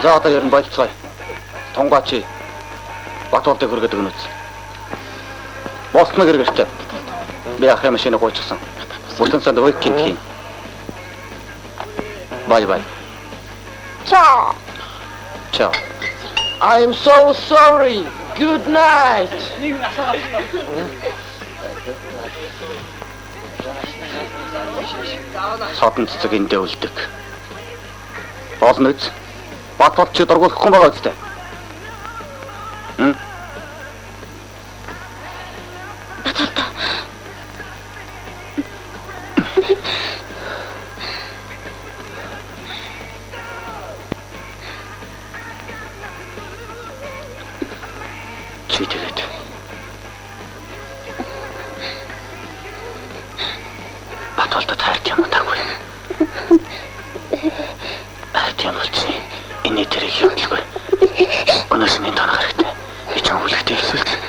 За одоо ер нь болцгоо. Тунгаачи Батболдыг хүргээд өгнөц. Босног хэрэгэртэй. Би ахын машиныг гуйчихсан. Бүтэн санд уикенд хийн. Bye. Ciao. Ciao. I'm so sorry. Good night. Содон цэцэг эндээ үлдэг. Болно үз. Батболд чи дургуулахгүй байгаа үстэй. Читэгэд. Батболдод хайрт юм даагүй. Хайрт юм болчих. Энэ тэрийг явуулгүй. Өнөөс минь танах хэрэгтэй. Би ч өнгөлөхтэй хэлсэлт.